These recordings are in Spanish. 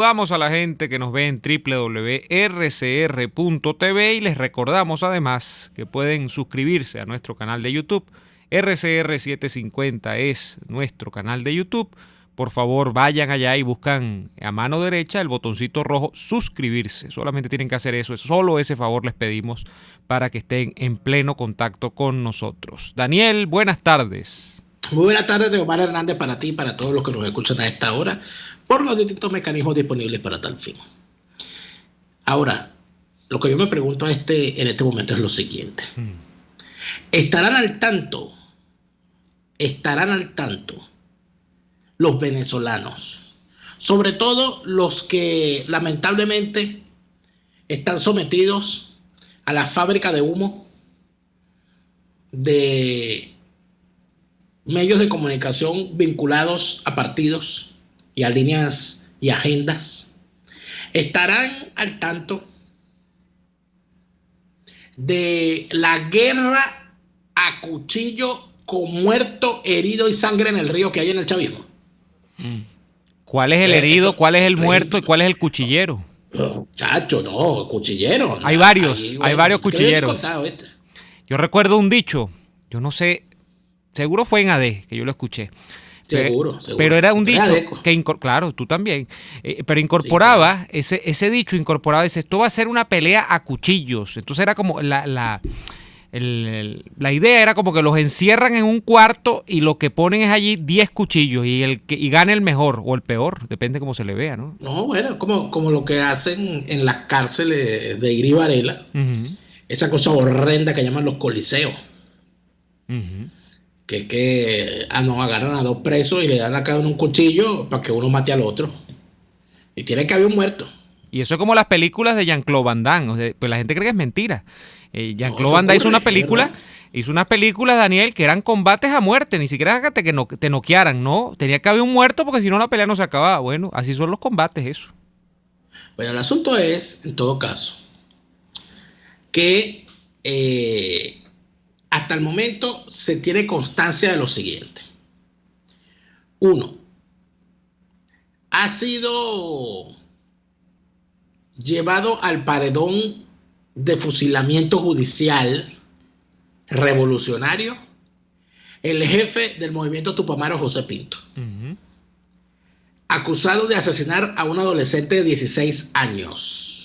Saludamos a la gente que nos ve en www.rcr.tv y les recordamos además que pueden suscribirse a nuestro canal de YouTube. RCR 750 es nuestro canal de YouTube. Por favor, vayan allá y buscan a mano derecha el botoncito rojo suscribirse. Solamente tienen que hacer eso. Solo ese favor les pedimos para que estén en pleno contacto con nosotros. Daniel, buenas tardes. Muy buenas tardes, Omar Hernández, para ti y para todos los que nos escuchan a esta hora por los distintos mecanismos disponibles para tal fin. Ahora, lo que yo me pregunto en este momento es lo siguiente. ¿Estarán al tanto los venezolanos? Sobre todo los que lamentablemente están sometidos a la fábrica de humo de medios de comunicación vinculados a partidos y a líneas y agendas. Estarán al tanto de la guerra a cuchillo con muerto, herido y sangre en el río que hay en el chavismo. ¿Cuál es el herido, cuál es el muerto y cuál es el cuchillero? Chacho, no, cuchillero. Hay varios cuchilleros. Yo recuerdo un dicho, yo no sé, seguro fue en AD que yo lo escuché. Seguro. Pero era un dicho que, claro, tú también, pero incorporaba, sí, ese dicho incorporaba, dice, esto va a ser una pelea a cuchillos. Entonces era como, la idea era como que los encierran en un cuarto y lo que ponen es allí 10 cuchillos y gana el mejor o el peor, depende cómo se le vea, ¿no? No, bueno, como lo que hacen en las cárceles de Iri Varela, esa cosa horrenda que llaman los coliseos. Que agarran a dos presos y le dan a cada uno un cuchillo para que uno mate al otro. Y tiene que haber un muerto. Y eso es como las películas de Jean-Claude Van Damme. O sea, pues la gente cree que es mentira. Jean-Claude Van Damme hizo unas películas, Daniel, que eran combates a muerte. Ni siquiera que te noquearan, ¿no? Tenía que haber un muerto porque si no la pelea no se acababa. Bueno, así son los combates, eso. Bueno, el asunto es, en todo caso, que hasta el momento se tiene constancia de lo siguiente. Uno, ha sido llevado al paredón de fusilamiento judicial revolucionario el jefe del movimiento Tupamaro, José Pinto, acusado de asesinar a un adolescente de 16 años.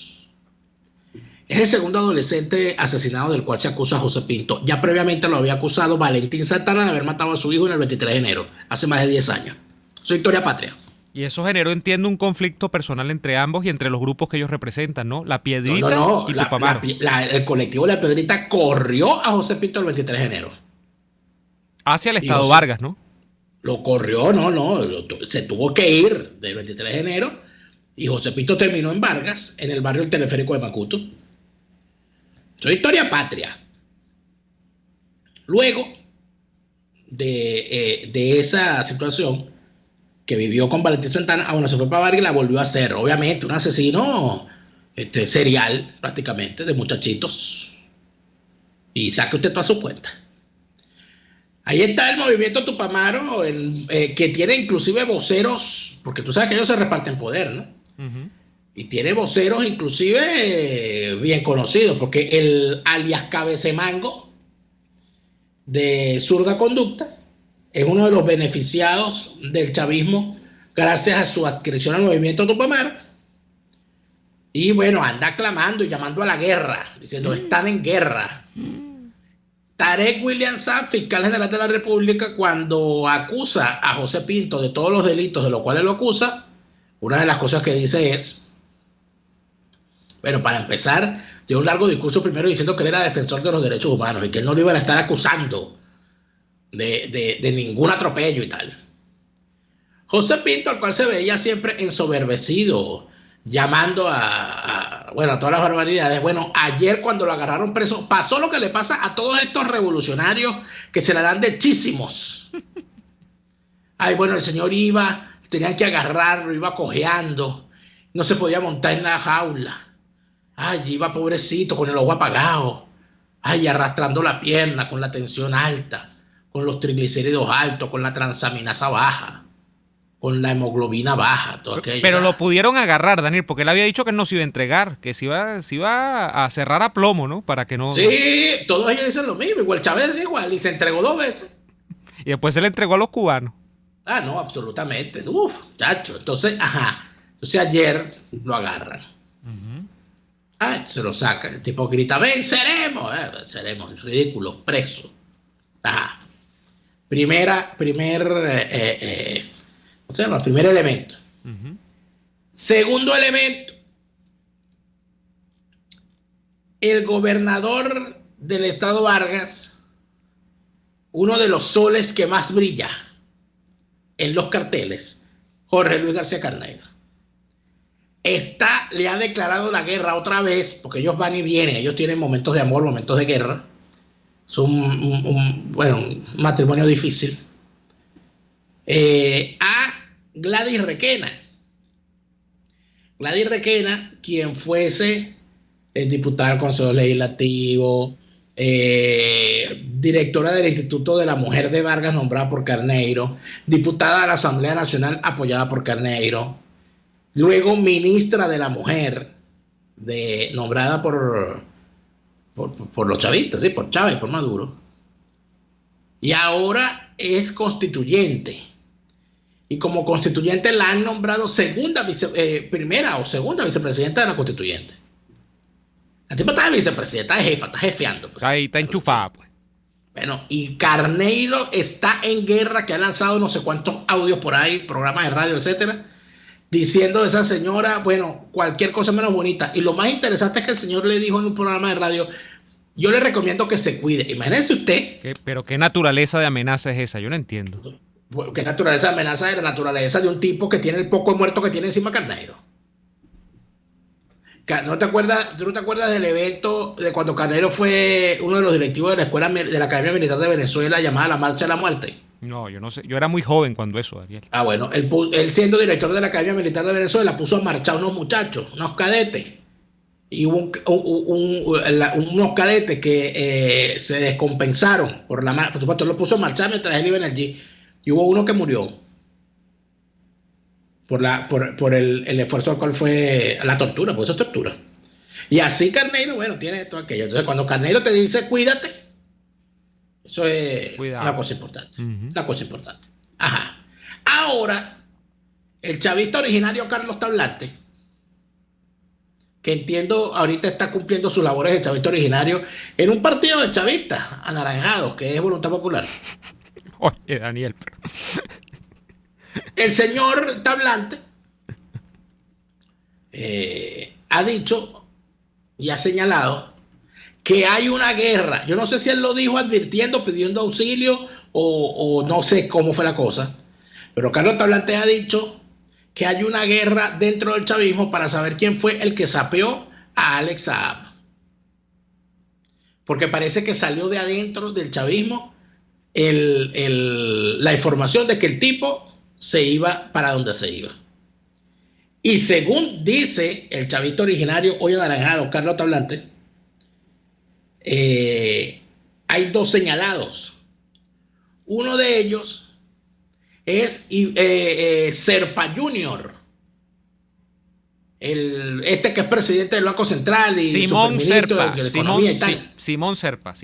Es el segundo adolescente asesinado del cual se acusa a José Pinto. Ya previamente lo había acusado Valentín Santana de haber matado a su hijo en el 23 de enero, hace más de 10 años. Eso es historia patria. Y eso generó, entiendo, un conflicto personal entre ambos y entre los grupos que ellos representan, ¿no? La Piedrita y Tupamaro. El colectivo de La Piedrita corrió a José Pinto el 23 de enero. Hacia el Estado Vargas, ¿no? Lo corrió, se tuvo que ir del 23 de enero y José Pinto terminó en Vargas, en el barrio del Teleférico de Macuto. Eso es historia patria. Luego de esa situación que vivió con Valentín Santana, se fue para Vargas y la volvió a hacer. Obviamente, un asesino serial, prácticamente, de muchachitos. Y saque usted toda su cuenta. Ahí está el movimiento Tupamaro, que tiene inclusive voceros, porque tú sabes que ellos se reparten poder, ¿no? Y tiene voceros inclusive bien conocidos, porque el alias Cabecemango de Zurda Conducta es uno de los beneficiados del chavismo gracias a su adscripción al movimiento Tupamaro. Y bueno, anda clamando y llamando a la guerra, diciendo están en guerra. Tarek William Saab, fiscal general de la República, cuando acusa a José Pinto de todos los delitos de los cuales lo acusa, una de las cosas que dice es, bueno, para empezar, dio un largo discurso primero diciendo que él era defensor de los derechos humanos y que él no lo iba a estar acusando de ningún atropello y tal. José Pinto, al cual se veía siempre ensoberbecido, llamando a todas las barbaridades. Bueno, ayer cuando lo agarraron preso, pasó lo que le pasa a todos estos revolucionarios que se la dan de chísimos. El señor tenían que agarrarlo, iba cojeando, no se podía montar en la jaula. Iba pobrecito, con el ojo apagado. Arrastrando la pierna, con la tensión alta, con los triglicéridos altos, con la transaminasa baja, con la hemoglobina baja, todo aquello. Pero lo pudieron agarrar, Daniel, porque él había dicho que él no se iba a entregar, que se iba a cerrar a plomo, ¿no? Para que no... Sí, todos ellos dicen lo mismo, igual Chávez es igual, y se entregó 2 veces. Y después se le entregó a los cubanos. Ah, no, absolutamente. Uf, chacho. Entonces, Entonces ayer lo agarran. Se lo saca. El tipo grita, venceremos. Venceremos. Ridículo. Preso. Ajá. Primer elemento. Segundo elemento. El gobernador del estado Vargas, uno de los soles que más brilla en los carteles, Jorge Luis García Carneiro, le ha declarado la guerra otra vez, porque ellos van y vienen, ellos tienen momentos de amor, momentos de guerra. Es un matrimonio difícil. A Gladys Requena. Gladys Requena, quien fuese diputada del Consejo Legislativo, directora del Instituto de la Mujer de Vargas, nombrada por Carneiro, diputada de la Asamblea Nacional, apoyada por Carneiro, luego ministra de la Mujer, nombrada por los chavistas, ¿sí? Por Chávez, por Maduro, y ahora es constituyente. Y como constituyente la han nombrado primera o segunda vicepresidenta de la constituyente. La tipa está de vicepresidenta, de jefa, está jefeando. Pues. Está enchufada, pues. Bueno, y Carneiro está en guerra, que ha lanzado no sé cuántos audios por ahí, programas de radio, etcétera, diciendo de esa señora, bueno, cualquier cosa menos bonita. Y lo más interesante es que el señor le dijo en un programa de radio, yo le recomiendo que se cuide. Imagínese usted. Pero qué naturaleza de amenaza es esa, yo no entiendo. ¿Qué naturaleza de amenaza es la naturaleza de un tipo que tiene el poco muerto que tiene encima Carneiro? ¿No te acuerdas del evento de cuando Carneiro fue uno de los directivos de la escuela de la Academia Militar de Venezuela llamada la Marcha de la Muerte? No, yo no sé. Yo era muy joven cuando eso, Daniel. Bueno, él siendo director de la Academia Militar de Venezuela puso a marchar unos muchachos, unos cadetes. Y hubo unos cadetes que se descompensaron por supuesto, él lo puso a marchar mientras él iba en el G. Y hubo uno que murió por el esfuerzo al cual fue la tortura, porque eso es tortura. Y así Carneiro, bueno, tiene todo aquello. Entonces, cuando Carneiro te dice cuídate, eso es la cosa importante. La cosa importante. Ajá. Ahora, el chavista originario Carlos Tablante, que entiendo ahorita está cumpliendo sus labores de chavista originario en un partido de chavistas anaranjados, que es Voluntad Popular. Oye, Daniel, pero... El señor Tablante ha dicho y ha señalado que hay una guerra. Yo no sé si él lo dijo advirtiendo, pidiendo auxilio o no sé cómo fue la cosa, pero Carlos Tablante ha dicho que hay una guerra dentro del chavismo para saber quién fue el que sapeó a Alex Saab. Porque parece que salió de adentro del chavismo la información de que el tipo se iba para donde se iba. Y según dice el chavista originario hoy anaranjado, Carlos Tablante, hay 2 señalados. Uno de ellos es Serpa Junior, que es presidente del Banco Central y Simón Serpa, de Economía y tal. Simón Serpa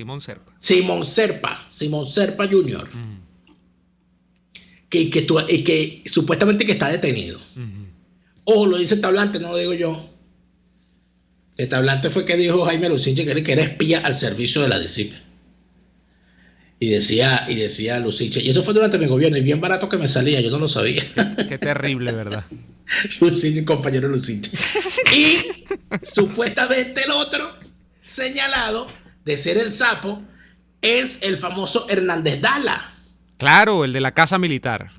Junior. Que supuestamente que está detenido. Ojo, lo dice Tablante, no lo digo yo. El Tablante fue que dijo Jaime Lucinche que era espía al servicio de la DICIP. Y decía Lucinche, y eso fue durante mi gobierno, y bien barato que me salía, yo no lo sabía. Qué terrible, ¿verdad? Lucinche, compañero Lucinche. Y supuestamente el otro señalado de ser el sapo es el famoso Hernández Dala. Claro, el de la casa militar.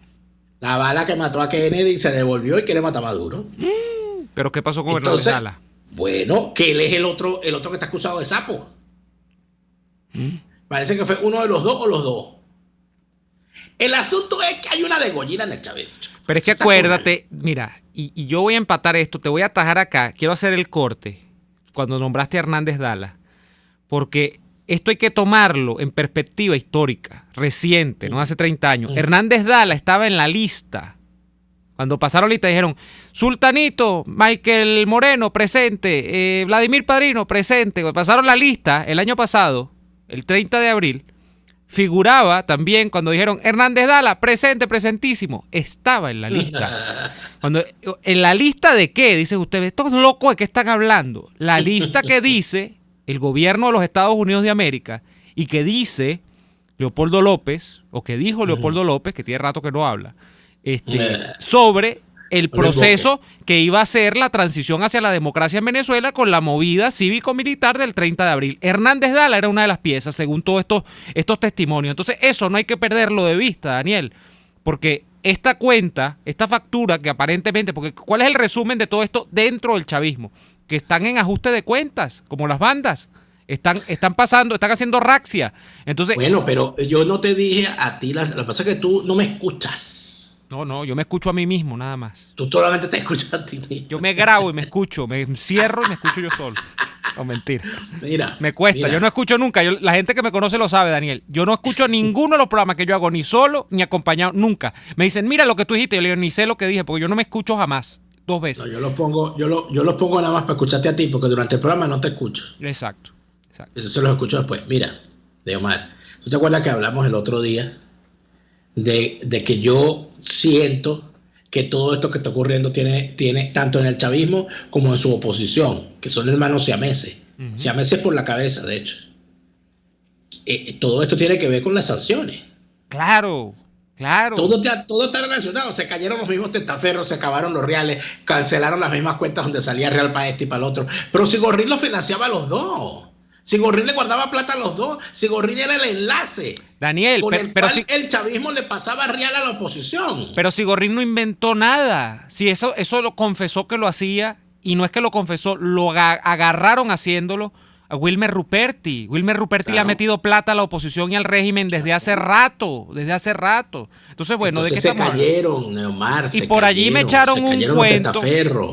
La bala que mató a Kennedy se devolvió y quiere matar a Maduro. ¿Pero qué pasó con Hernández Dala? Bueno, que él es el otro que está acusado de sapo. Parece que fue uno de los dos o los dos. El asunto es que hay una degollina en el chavismo. Pero es que acuérdate, mira, y yo voy a empatar esto, te voy a atajar acá. Quiero hacer el corte cuando nombraste a Hernández Dala, porque esto hay que tomarlo en perspectiva histórica, reciente, no hace 30 años. Hernández Dala estaba en la lista Cuando pasaron lista dijeron, Sultanito, Michael Moreno, presente, Vladimir Padrino, presente. Cuando pasaron la lista el año pasado, el 30 de abril, figuraba también cuando dijeron, Hernández Dala, presente, presentísimo. Estaba en la lista. ¿En la lista de qué? Dice usted, estos locos de qué están hablando. La lista que dice el gobierno de los Estados Unidos de América y que dice Leopoldo López, o que dijo Leopoldo López, que tiene rato que no habla, sobre el proceso que iba a ser la transición hacia la democracia en Venezuela con la movida cívico-militar del 30 de abril. Hernández Dala era una de las piezas, según todos estos testimonios. Entonces, eso no hay que perderlo de vista, Daniel, porque esta cuenta, esta factura que aparentemente, porque ¿cuál es el resumen de todo esto dentro del chavismo? Que están en ajuste de cuentas, como las bandas. Están haciendo raxia. Entonces, bueno, pero yo no te dije a ti, lo que pasa es que tú no me escuchas. No, yo me escucho a mí mismo, nada más. Tú solamente te escuchas a ti mismo. Yo me grabo y me escucho, me encierro y me escucho yo solo. No, mentira. Mira. Me cuesta, yo no escucho nunca. La gente que me conoce lo sabe, Daniel. Yo no escucho ninguno de los programas que yo hago, ni solo, ni acompañado, nunca. Me dicen, mira lo que tú dijiste. Yo le digo, ni sé lo que dije, porque yo no me escucho jamás. 2 veces. No, yo los pongo nada más para escucharte a ti, porque durante el programa no te escucho. Exacto. Eso se los escucho después. Mira, de Omar, ¿tú te acuerdas que hablamos el otro día de que yo siento que todo esto que está ocurriendo tiene tanto en el chavismo como en su oposición, que son hermanos siameses, siameses por la cabeza, de hecho. Todo esto tiene que ver con las sanciones. Claro. Todo está relacionado. Se cayeron los mismos testaferros, se acabaron los reales, cancelaron las mismas cuentas donde salía Real para este y para el otro. Pero Sigorrín lo financiaba a los dos. Sigorrín le guardaba plata a los dos. Sigorrín era el enlace. Daniel, con el cual el chavismo le pasaba real a la oposición. Pero Sigorrín no inventó nada. Si eso lo confesó que lo hacía, y no es que lo confesó, lo agarraron haciéndolo a Wilmer Ruperti. Wilmer Ruperti le ha metido plata a la oposición y al régimen desde hace rato. Entonces, bueno, entonces, ¿de qué estamos cayeron, Neomar, y por allí me echaron un cuento.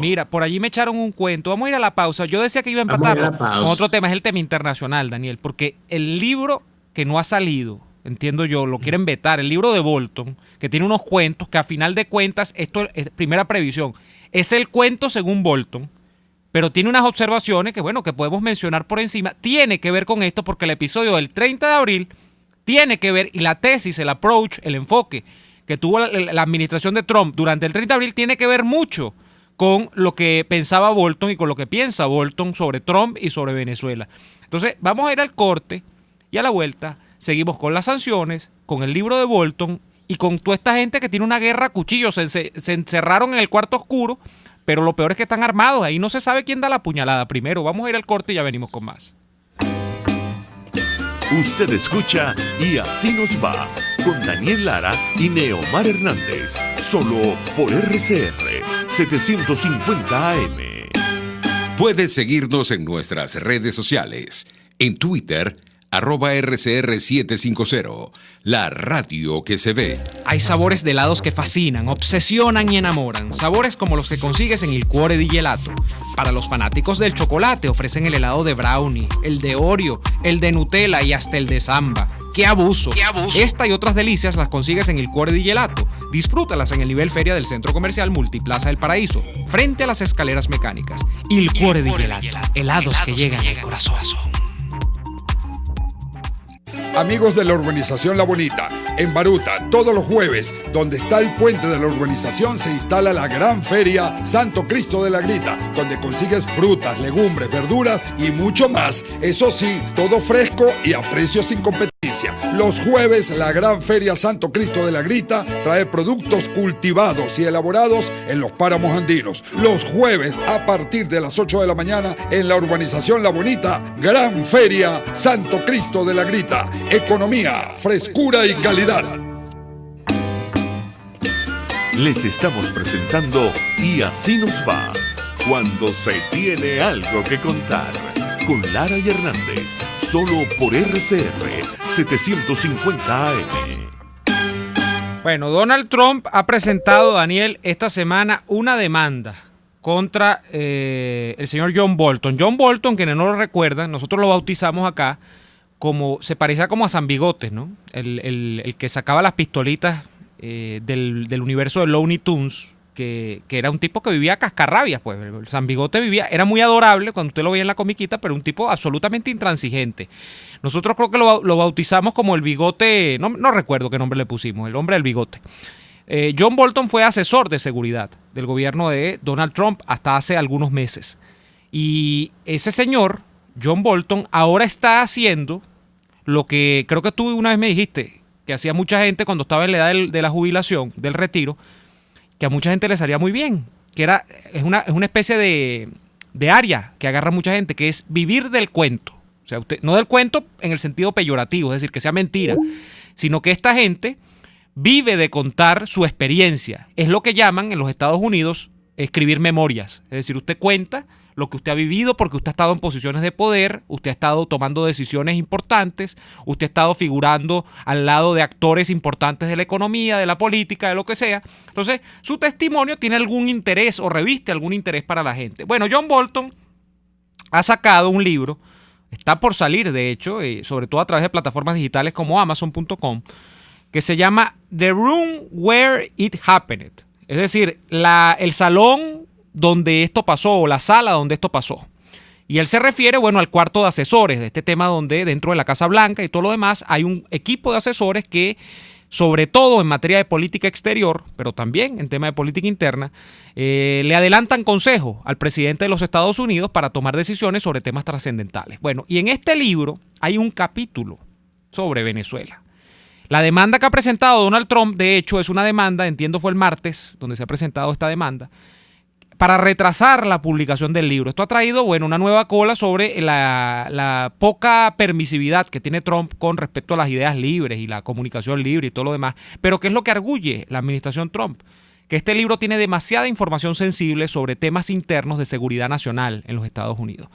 Mira, por allí me echaron un cuento. Vamos a ir a la pausa. Yo decía que iba a empatar con otro tema, es el tema internacional, Daniel, porque el libro que no ha salido, entiendo yo, lo quieren vetar, el libro de Bolton, que tiene unos cuentos que a final de cuentas, esto es primera previsión, es el cuento según Bolton, pero tiene unas observaciones que, bueno, que podemos mencionar por encima. Tiene que ver con esto porque el episodio del 30 de abril tiene que ver, y la tesis, el approach, el enfoque que tuvo la administración de Trump durante el 30 de abril tiene que ver mucho con lo que pensaba Bolton y con lo que piensa Bolton sobre Trump y sobre Venezuela. Entonces, vamos a ir al corte y a la vuelta seguimos con las sanciones, con el libro de Bolton y con toda esta gente que tiene una guerra a cuchillos. Se encerraron en el cuarto oscuro, pero lo peor es que están armados. Ahí no se sabe quién da la puñalada primero. Vamos a ir al corte y ya venimos con más. Usted escucha Y Así Nos Va, con Daniel Lara y Neomar Hernández, solo por RCR 750 AM. Puedes seguirnos en nuestras redes sociales. En Twitter, @RCR750, la radio que se ve. Hay sabores de helados que fascinan, obsesionan y enamoran. Sabores como los que consigues en Il Cuore di Gelato. Para los fanáticos del chocolate ofrecen el helado de brownie, el de Oreo, el de Nutella y hasta el de Samba. ¡Qué abuso! ¡Qué abuso! Esta y otras delicias las consigues en Il Cuore di Gelato. Disfrútalas en el nivel feria del Centro Comercial Multiplaza del Paraíso, frente a las escaleras mecánicas. Il Cuore di Gelato. Helados que llegan al corazón. Amigos de la urbanización La Bonita, en Baruta, todos los jueves, donde está el puente de la urbanización, se instala la gran feria Santo Cristo de la Grita, donde consigues frutas, legumbres, verduras y mucho más. Eso sí, todo fresco y a precios sin competencia. Los jueves, la gran feria Santo Cristo de la Grita trae productos cultivados y elaborados en los páramos andinos. Los jueves, a partir de las 8 de la mañana, en la urbanización La Bonita, gran feria Santo Cristo de la Grita. Economía, frescura y calidad. Les estamos presentando Y Así Nos Va, cuando se tiene algo que contar, con Lara y Hernández, solo por RCR 750 AM. Bueno, Donald Trump ha presentado, Daniel, esta semana una demanda contra el señor John Bolton. John Bolton, quienes no lo recuerdan, nosotros lo bautizamos acá como, se parecía como a San Bigotes, ¿no? El que sacaba las pistolitas del universo de Looney Tunes, que era un tipo que vivía a cascarrabias, pues. San Bigote era muy adorable cuando usted lo veía en la comiquita, pero un tipo absolutamente intransigente. Nosotros creo que lo bautizamos como el bigote, no recuerdo qué nombre le pusimos, el hombre del bigote. John Bolton fue asesor de seguridad del gobierno de Donald Trump hasta hace algunos meses. Y ese señor, John Bolton, ahora está haciendo lo que creo que tú una vez me dijiste, que hacía mucha gente cuando estaba en la edad de la jubilación, del retiro, que a mucha gente le salía muy bien, que es una especie de área que agarra mucha gente, que es vivir del cuento. O sea, no del cuento en el sentido peyorativo, es decir, que sea mentira, sino que esta gente vive de contar su experiencia. Es lo que llaman en los Estados Unidos escribir memorias. Es decir, usted cuenta lo que usted ha vivido porque usted ha estado en posiciones de poder, usted ha estado tomando decisiones importantes, usted ha estado figurando al lado de actores importantes de la economía, de la política, de lo que sea. Entonces, su testimonio tiene algún interés o reviste algún interés para la gente. Bueno, John Bolton ha sacado un libro, está por salir de hecho, sobre todo a través de plataformas digitales como Amazon.com, que se llama The Room Where It Happened. Es decir, el salón donde esto pasó, o la sala donde esto pasó. Y él se refiere, bueno, al cuarto de asesores de este tema, donde dentro de la Casa Blanca y todo lo demás hay un equipo de asesores que, sobre todo en materia de política exterior, pero también en tema de política interna, le adelantan consejos al presidente de los Estados Unidos para tomar decisiones sobre temas trascendentales. Bueno, y en este libro hay un capítulo sobre Venezuela. La demanda que ha presentado Donald Trump, de hecho, es una demanda, entiendo fue el martes, donde se ha presentado esta demanda, para retrasar la publicación del libro. Esto ha traído, bueno, una nueva cola sobre la poca permisividad que tiene Trump con respecto a las ideas libres y la comunicación libre y todo lo demás. Pero ¿qué es lo que arguye la administración Trump? Que este libro tiene demasiada información sensible sobre temas internos de seguridad nacional en los Estados Unidos.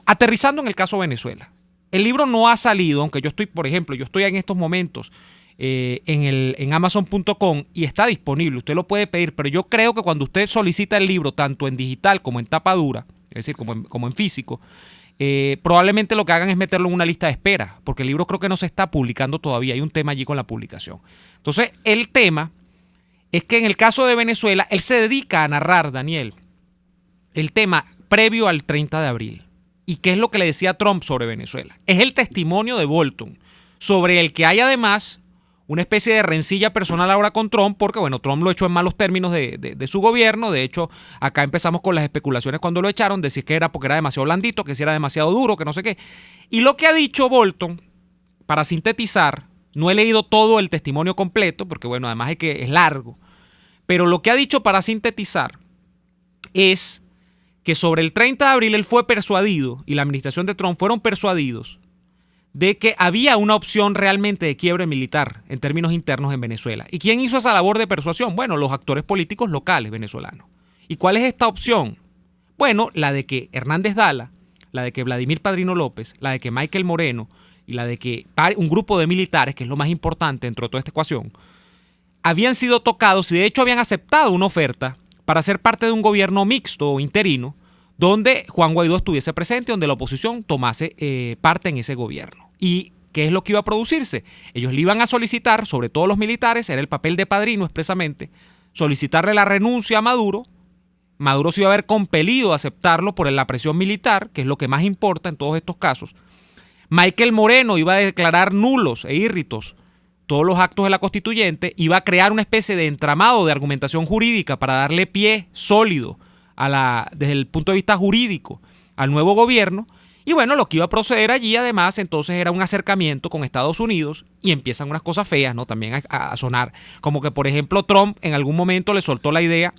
Aterrizando en el caso Venezuela. El libro no ha salido, aunque yo estoy, por ejemplo, yo estoy en estos momentos en Amazon.com y está disponible, usted lo puede pedir, pero yo creo que cuando usted solicita el libro, tanto en digital como en tapa dura, es decir, como en físico, probablemente lo que hagan es meterlo en una lista de espera, porque el libro creo que no se está publicando todavía, hay un tema allí con la publicación. Entonces, el tema es que en el caso de Venezuela, él se dedica a narrar, Daniel, el tema previo al 30 de abril. ¿Y qué es lo que le decía Trump sobre Venezuela? Es el testimonio de Bolton, sobre el que hay además una especie de rencilla personal ahora con Trump, porque bueno, Trump lo echó en malos términos de su gobierno. De hecho, acá empezamos con las especulaciones cuando lo echaron, de si es que era porque era demasiado blandito, que si era demasiado duro, que no sé qué. Y lo que ha dicho Bolton, para sintetizar, no he leído todo el testimonio completo, porque bueno, además es largo, pero lo que ha dicho para sintetizar es que sobre el 30 de abril él fue persuadido, y la administración de Trump fueron persuadidos, de que había una opción realmente de quiebre militar en términos internos en Venezuela. ¿Y quién hizo esa labor de persuasión? Bueno, los actores políticos locales venezolanos. ¿Y cuál es esta opción? Bueno, la de que Hernández Dala, la de que Vladimir Padrino López, la de que Michael Moreno y la de que un grupo de militares, que es lo más importante dentro de toda esta ecuación, habían sido tocados y de hecho habían aceptado una oferta para ser parte de un gobierno mixto o interino, donde Juan Guaidó estuviese presente, donde la oposición tomase parte en ese gobierno. ¿Y qué es lo que iba a producirse? Ellos le iban a solicitar, sobre todo los militares, era el papel de Padrino expresamente, solicitarle la renuncia a Maduro. Maduro se iba a ver compelido a aceptarlo por la presión militar, que es lo que más importa en todos estos casos. Michael Moreno iba a declarar nulos e írritos todos los actos de la constituyente, iba a crear una especie de entramado de argumentación jurídica para darle pie sólido desde el punto de vista jurídico al nuevo gobierno. Y bueno, lo que iba a proceder allí además entonces era un acercamiento con Estados Unidos, y empiezan unas cosas feas, ¿no? También a sonar, como que por ejemplo Trump en algún momento le soltó la idea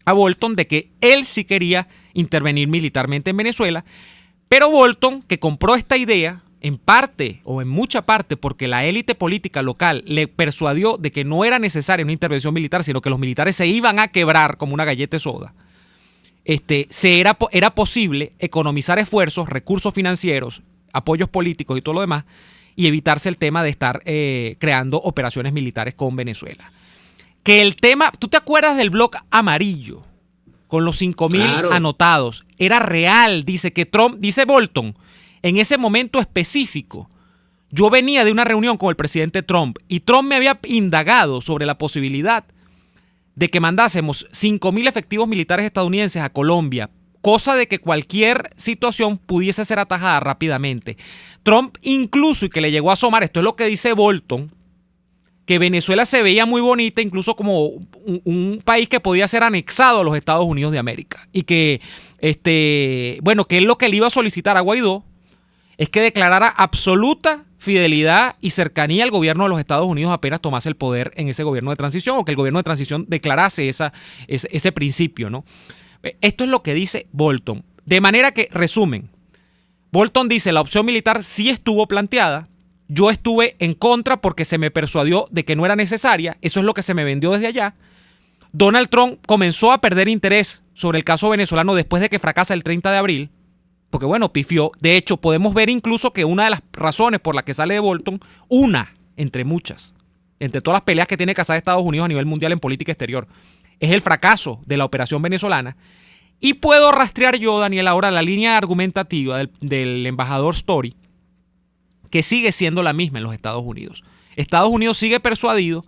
a Bolton de que él sí quería intervenir militarmente en Venezuela, pero Bolton, que compró esta idea en parte o en mucha parte porque la élite política local le persuadió de que no era necesaria una intervención militar, sino que los militares se iban a quebrar como una galleta de soda, era posible economizar esfuerzos, recursos financieros, apoyos políticos y todo lo demás, y evitarse el tema de estar creando operaciones militares con Venezuela. Que el tema, ¿tú te acuerdas del blog amarillo con los 5,000 Claro. anotados? Era real, dice Bolton, en ese momento específico. Yo venía de una reunión con el presidente Trump y Trump me había indagado sobre la posibilidad de que mandásemos 5.000 efectivos militares estadounidenses a Colombia, cosa de que cualquier situación pudiese ser atajada rápidamente. Trump incluso, y que le llegó a asomar, esto es lo que dice Bolton, que Venezuela se veía muy bonita, incluso como un país que podía ser anexado a los Estados Unidos de América. Y que, que él lo que le iba a solicitar a Guaidó es que declarara absoluta fidelidad y cercanía al gobierno de los Estados Unidos apenas tomase el poder en ese gobierno de transición, o que el gobierno de transición declarase ese principio, ¿no? Esto es lo que dice Bolton. De manera que, resumen, Bolton dice, la opción militar sí estuvo planteada. Yo estuve en contra porque se me persuadió de que no era necesaria. Eso es lo que se me vendió desde allá. Donald Trump comenzó a perder interés sobre el caso venezolano después de que fracasa el 30 de abril. Porque bueno, pifió. De hecho, podemos ver incluso que una de las razones por las que sale de Bolton, una entre muchas, entre todas las peleas que tiene que hacer Estados Unidos a nivel mundial en política exterior, es el fracaso de la operación venezolana. Y puedo rastrear yo, Daniel, ahora la línea argumentativa del embajador Story, que sigue siendo la misma en los Estados Unidos. Estados Unidos sigue persuadido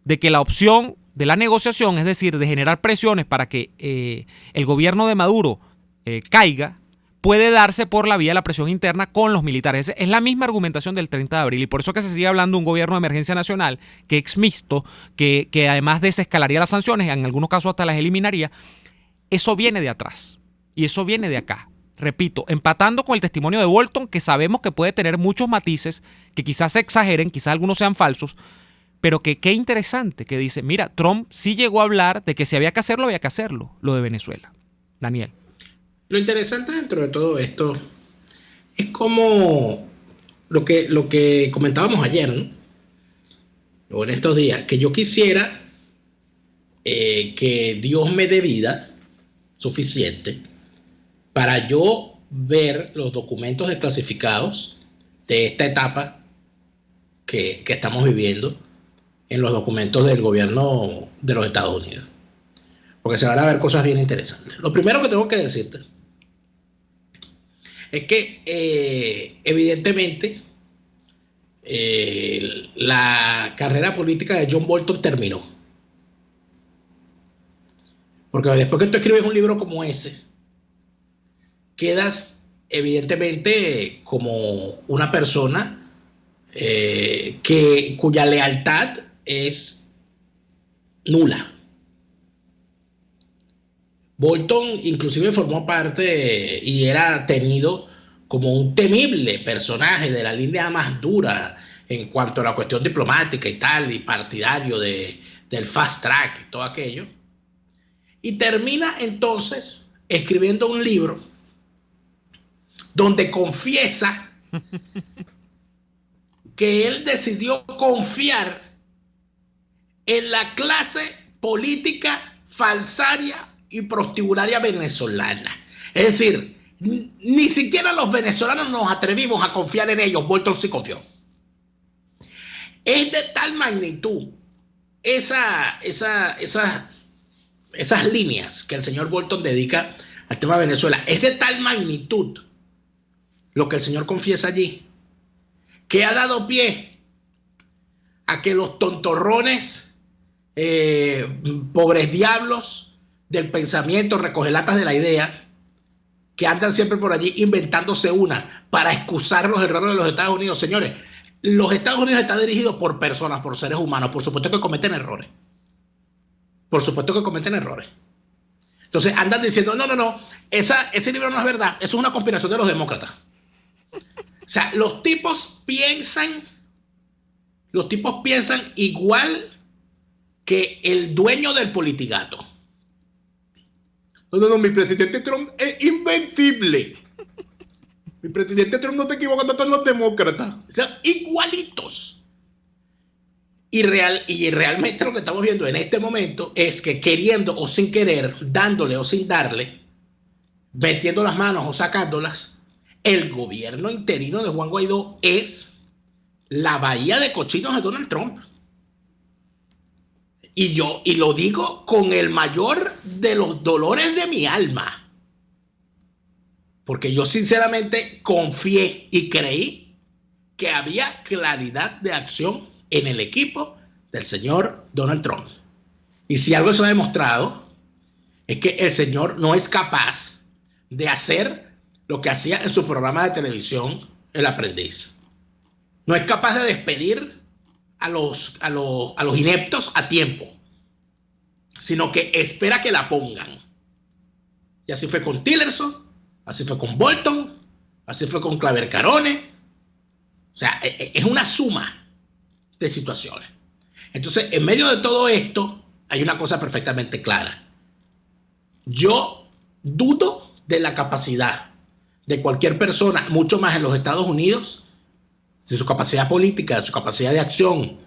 de que la opción de la negociación, es decir, de generar presiones para que el gobierno de Maduro caiga, puede darse por la vía de la presión interna con los militares. Es la misma argumentación del 30 de abril y por eso que se sigue hablando de un gobierno de emergencia nacional que es mixto, que además desescalaría las sanciones, en algunos casos hasta las eliminaría. Eso viene de atrás y eso viene de acá. Repito, empatando con el testimonio de Bolton, que sabemos que puede tener muchos matices, que quizás se exageren, quizás algunos sean falsos, pero que qué interesante que dice, mira, Trump sí llegó a hablar de que si había que hacerlo, lo de Venezuela. Daniel. Lo interesante dentro de todo esto es como lo que comentábamos ayer, ¿no? O en estos días, que yo quisiera que Dios me dé vida suficiente para yo ver los documentos desclasificados de esta etapa que estamos viviendo en los documentos del gobierno de los Estados Unidos. Porque se van a ver cosas bien interesantes. Lo primero que tengo que decirte es que evidentemente la carrera política de John Bolton terminó. Porque después que tú escribes un libro como ese, quedas evidentemente como una persona cuya lealtad es nula. Bolton inclusive formó parte y era tenido como un temible personaje de la línea más dura en cuanto a la cuestión diplomática y tal, y partidario del fast track y todo aquello. Y termina entonces escribiendo un libro donde confiesa que él decidió confiar en la clase política falsaria y prostibularia venezolana. Es decir, ni siquiera los venezolanos nos atrevimos a confiar en ellos. Bolton sí confió. Es de tal magnitud esas líneas que el señor Bolton dedica al tema de Venezuela. Es de tal magnitud lo que el señor confiesa allí, que ha dado pie a que los tontorrones, pobres diablos del pensamiento, recogelatas de la idea, que andan siempre por allí inventándose una para excusar los errores de los Estados Unidos. Señores, los Estados Unidos están dirigidos por personas, por seres humanos. Por supuesto que cometen errores. Por supuesto que cometen errores. Entonces andan diciendo, no, ese libro no es verdad, eso es una conspiración de los demócratas. O sea, los tipos piensan igual que el dueño del politigato. No, mi presidente Trump es invencible. Mi presidente Trump no se equivoca, no son los demócratas. O sea, igualitos. Y realmente lo que estamos viendo en este momento es que queriendo o sin querer, dándole o sin darle, metiendo las manos o sacándolas, el gobierno interino de Juan Guaidó es la bahía de cochinos de Donald Trump. Y lo digo con el mayor de los dolores de mi alma. Porque yo sinceramente confié y creí que había claridad de acción en el equipo del señor Donald Trump. Y si algo se ha demostrado, es que el señor no es capaz de hacer lo que hacía en su programa de televisión, El Aprendiz. No es capaz de despedir a los ineptos a tiempo, sino que espera que la pongan. Y así fue con Tillerson, así fue con Bolton, así fue con Claver Carone. O sea, es una suma de situaciones. Entonces, en medio de todo esto, hay una cosa perfectamente clara. Yo dudo de la capacidad de cualquier persona, mucho más en los Estados Unidos, de su capacidad política, de su capacidad de acción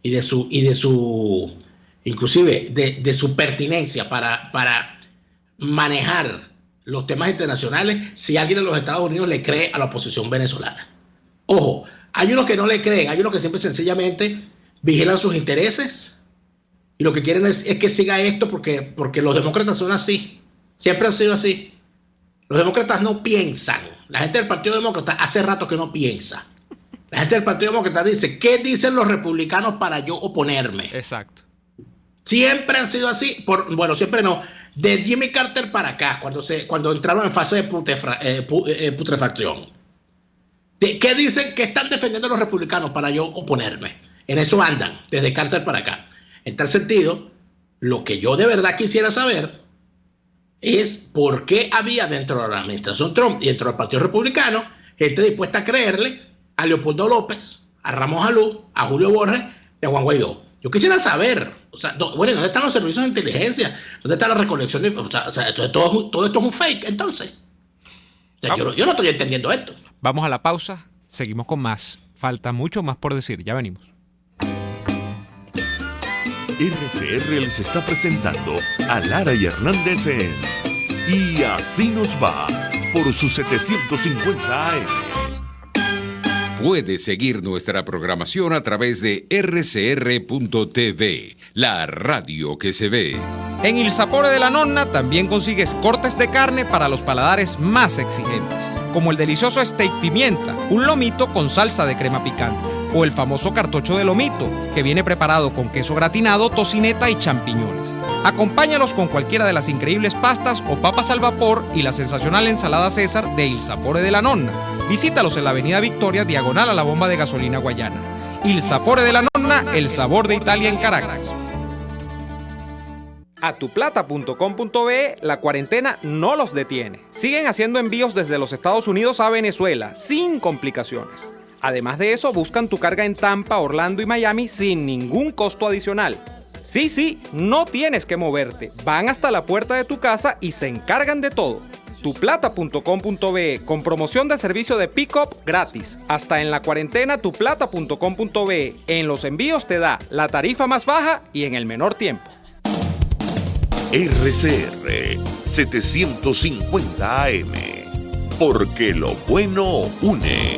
y de su inclusive de su pertinencia para manejar los temas internacionales, si alguien en los Estados Unidos le cree a la oposición venezolana. Ojo, hay unos que no le creen, hay unos que siempre sencillamente vigilan sus intereses y lo que quieren es que siga esto porque los demócratas son así, siempre han sido así. Los demócratas no piensan. La gente del Partido Demócrata hace rato que no piensa. La gente del Partido Demócrata dice, ¿qué dicen los republicanos para yo oponerme? Exacto. Siempre han sido así. Bueno, siempre no. De Jimmy Carter para acá, cuando entraron en fase de putrefacción. ¿Qué dicen que están defendiendo los republicanos para yo oponerme? En eso andan, desde Carter para acá. En tal sentido, lo que yo de verdad quisiera saber es por qué había dentro de la administración Trump y dentro del Partido Republicano gente dispuesta a creerle a Leopoldo López, a Ramos Alú, a Julio Borges y a Juan Guaidó. Yo quisiera saber, ¿dónde están los servicios de inteligencia? ¿Dónde está la recolección? Todo esto es un fake, entonces. Yo no estoy entendiendo esto. Vamos a la pausa, seguimos con más. Falta mucho más por decir, ya venimos. RCR les está presentando a Lara y Hernández en Y Así Nos Va por su 750 AM. Puedes seguir nuestra programación a través de rcr.tv, la radio que se ve. En Il Sapore de la Nonna también consigues cortes de carne para los paladares más exigentes, como el delicioso steak pimienta, un lomito con salsa de crema picante, o el famoso cartocho de lomito, que viene preparado con queso gratinado, tocineta y champiñones. Acompáñalos con cualquiera de las increíbles pastas o papas al vapor y la sensacional ensalada César de Il Sapore de la Nonna. Visítalos en la avenida Victoria, diagonal a la bomba de gasolina Guayana. Il Sapore de la Nonna, el sabor de Italia en Caracas. A tuplata.com.be la cuarentena no los detiene. Siguen haciendo envíos desde los Estados Unidos a Venezuela, sin complicaciones. Además de eso, buscan tu carga en Tampa, Orlando y Miami sin ningún costo adicional. Sí, no tienes que moverte. Van hasta la puerta de tu casa y se encargan de todo. Tuplata.com.be con promoción de servicio de pick-up gratis. Hasta en la cuarentena tuplata.com.be. En los envíos te da la tarifa más baja y en el menor tiempo. RCR 750 AM. Porque lo bueno une.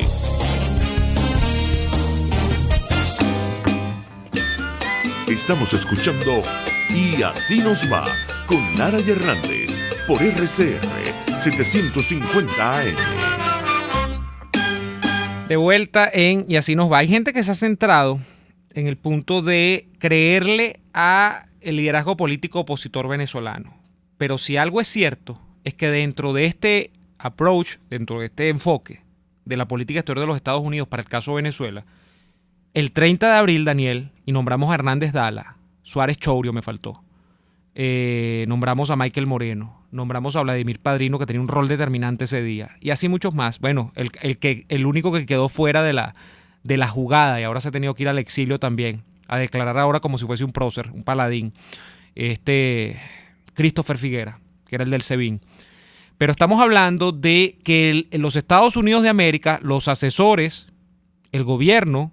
Estamos escuchando Y Así Nos Va con Lara y Hernández por RCR 750 AM. De vuelta en Y Así Nos Va. Hay gente que se ha centrado en el punto de creerle a el liderazgo político opositor venezolano. Pero si algo es cierto, es que dentro de este approach, dentro de este enfoque de la política exterior de los Estados Unidos para el caso Venezuela, el 30 de abril, Daniel, y nombramos a Hernández Dala, Suárez Chourio me faltó, nombramos a Michael Moreno, nombramos a Vladimir Padrino, que tenía un rol determinante ese día, y así muchos más. Bueno, el único que quedó fuera de la jugada y ahora se ha tenido que ir al exilio también, a declarar ahora como si fuese un prócer, un paladín, Christopher Figuera, que era el del SEBIN. Pero estamos hablando de que en los Estados Unidos de América, los asesores, el gobierno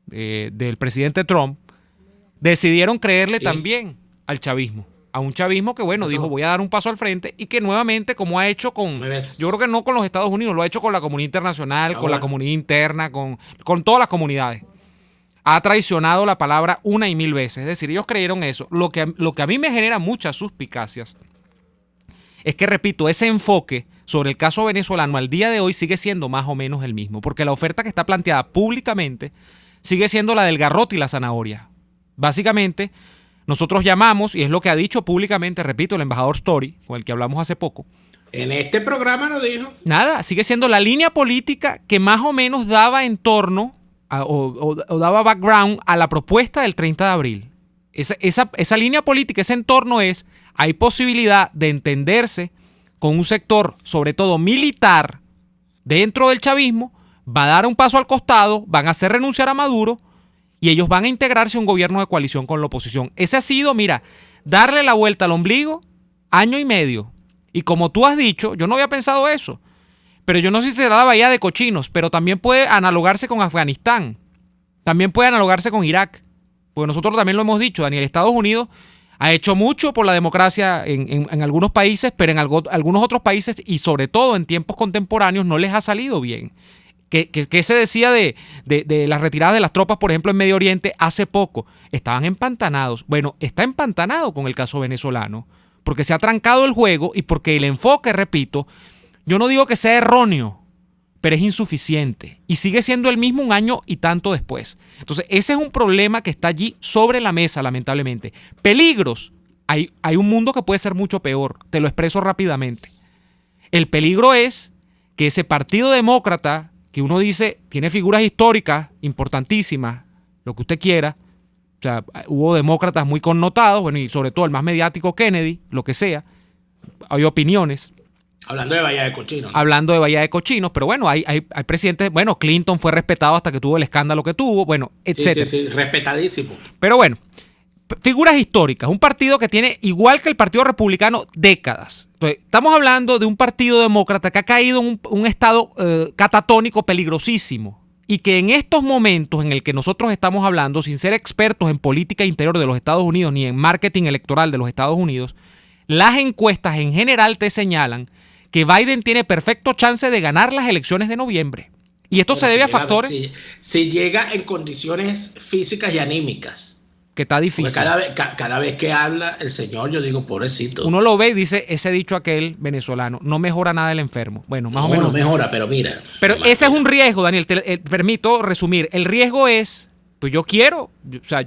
del presidente Trump, decidieron creerle también al chavismo. A un chavismo que, bueno, dijo, voy a dar un paso al frente, y que nuevamente, como ha hecho yo creo que no con los Estados Unidos, lo ha hecho con la comunidad internacional, con la comunidad interna, con todas las comunidades. Ha traicionado la palabra una y mil veces. Es decir, ellos creyeron eso. Lo que a mí me genera muchas suspicacias es que, repito, ese enfoque sobre el caso venezolano al día de hoy sigue siendo más o menos el mismo, porque la oferta que está planteada públicamente sigue siendo la del garrote y la zanahoria. Básicamente, Nosotros llamamos, y es lo que ha dicho públicamente, repito, el embajador Story, con el que hablamos hace poco. En este programa lo dijo. Nada, sigue siendo la línea política que más o menos daba entorno o daba background a la propuesta del 30 de abril. Esa línea política, ese entorno es, hay posibilidad de entenderse con un sector, sobre todo militar, dentro del chavismo, va a dar un paso al costado, van a hacer renunciar a Maduro y ellos van a integrarse a un gobierno de coalición con la oposición. Ese ha sido, mira, darle la vuelta al ombligo, año y medio. Y como tú has dicho, yo no había pensado eso, pero yo no sé si será la bahía de cochinos, pero también puede analogarse con Afganistán, también puede analogarse con Irak, porque nosotros también lo hemos dicho, Daniel, Estados Unidos ha hecho mucho por la democracia en algunos países, pero en algunos otros países y sobre todo en tiempos contemporáneos no les ha salido bien. ¿Qué se decía de las retiradas de las tropas, por ejemplo, en Medio Oriente hace poco? Estaban empantanados. Bueno, está empantanado con el caso venezolano, porque se ha trancado el juego y porque el enfoque, repito, yo no digo que sea erróneo, pero es insuficiente y sigue siendo el mismo un año y tanto después. Entonces, ese es un problema que está allí sobre la mesa, lamentablemente. Peligros. Hay un mundo que puede ser mucho peor. Te lo expreso rápidamente. El peligro es que ese Partido Demócrata, que uno dice tiene figuras históricas importantísimas, lo que usted quiera, o sea, hubo demócratas muy connotados, bueno, y sobre todo el más mediático, Kennedy, lo que sea, hay opiniones. Hablando de Bahía de Cochinos, ¿no? Hablando de Bahía de Cochinos, pero bueno, hay presidentes, bueno, Clinton fue respetado hasta que tuvo el escándalo que tuvo, bueno, etcétera. Sí, respetadísimo. Pero bueno, figuras históricas, un partido que tiene, igual que el Partido Republicano, décadas. Entonces, estamos hablando de un partido demócrata que ha caído en un estado catatónico peligrosísimo y que en estos momentos en el que nosotros estamos hablando, sin ser expertos en política interior de los Estados Unidos ni en marketing electoral de los Estados Unidos, las encuestas en general te señalan que Biden tiene perfecto chance de ganar las elecciones de noviembre. Y esto se debe a factores... Si llega en condiciones físicas y anímicas. Que está difícil. Cada vez que habla el señor, yo digo, pobrecito. Uno lo ve y dice, ese dicho aquel venezolano, no mejora nada el enfermo. Bueno, más o menos. No mejora, pero mira. Pero ese es un riesgo, Daniel, permito resumir. El riesgo es, pues yo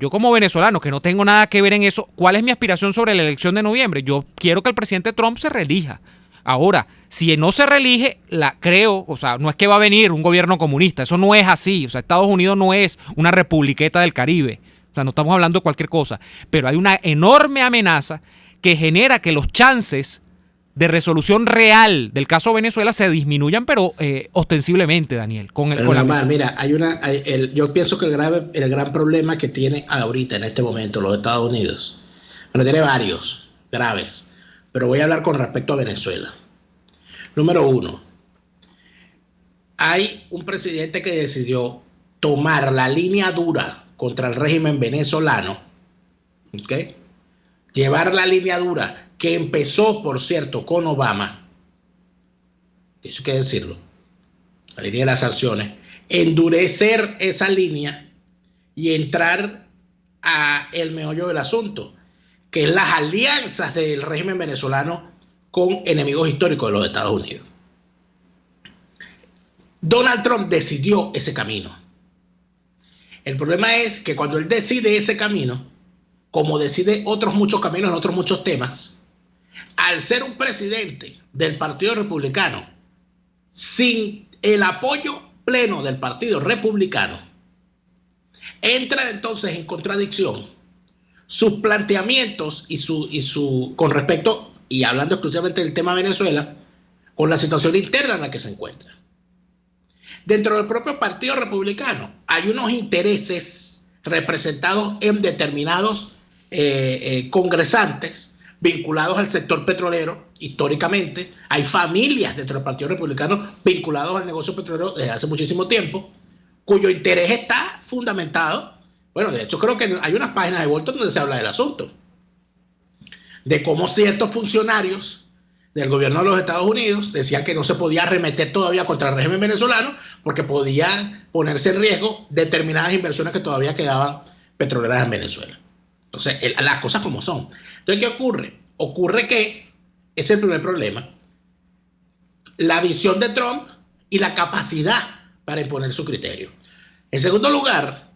como venezolano, que no tengo nada que ver en eso, ¿cuál es mi aspiración sobre la elección de noviembre? Yo quiero que el presidente Trump se reelija. Ahora, si no se reelige, no es que va a venir un gobierno comunista, eso no es así. O sea, Estados Unidos no es una republiqueta del Caribe. O sea, no estamos hablando de cualquier cosa, pero hay una enorme amenaza que genera que los chances de resolución real del caso Venezuela se disminuyan, pero ostensiblemente, Daniel. Mira, yo pienso que el gran problema que tiene ahorita, en este momento, los Estados Unidos, tiene varios graves, pero voy a hablar con respecto a Venezuela. Número 1, hay un presidente que decidió tomar la línea dura contra el régimen venezolano, ¿okay? Llevar la línea dura que empezó, por cierto, con Obama, eso hay que decirlo, la línea de las sanciones, endurecer esa línea y entrar a el meollo del asunto, que es las alianzas del régimen venezolano con enemigos históricos de los Estados Unidos. Donald Trump decidió ese camino. El problema es que cuando él decide ese camino, como decide otros muchos caminos en otros muchos temas, al ser un presidente del Partido Republicano, sin el apoyo pleno del Partido Republicano, entra entonces en contradicción sus planteamientos con respecto, y hablando exclusivamente del tema Venezuela, con la situación interna en la que se encuentra. Dentro del propio Partido Republicano hay unos intereses representados en determinados congresantes vinculados al sector petrolero históricamente. Hay familias dentro del Partido Republicano vinculados al negocio petrolero desde hace muchísimo tiempo, cuyo interés está fundamentado. Bueno, de hecho creo que hay unas páginas de Bolton donde se habla del asunto, de cómo ciertos funcionarios del gobierno de los Estados Unidos decían que no se podía arremeter todavía contra el régimen venezolano porque podía ponerse en riesgo determinadas inversiones que todavía quedaban petroleras en Venezuela. Entonces, las cosas como son. Entonces, ¿qué ocurre? Ocurre que, ese es el primer problema, la visión de Trump y la capacidad para imponer su criterio. En segundo lugar,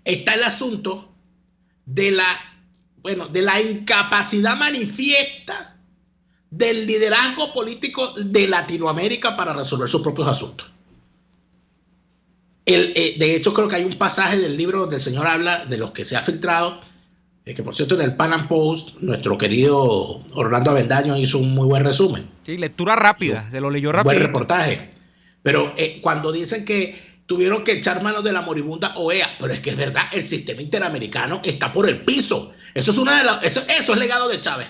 está el asunto de la bueno, de la incapacidad manifiesta del liderazgo político de Latinoamérica para resolver sus propios asuntos. De hecho, creo que hay un pasaje del libro donde el señor habla de los que se ha filtrado, que por cierto en el Pan Am Post, nuestro querido Orlando Avendaño hizo un muy buen resumen. Sí, lectura rápida, se lo leyó rápido. Buen reportaje. Pero cuando dicen que tuvieron que echar manos de la moribunda OEA, pero es que es verdad, el sistema interamericano está por el piso. Eso es legado de Chávez.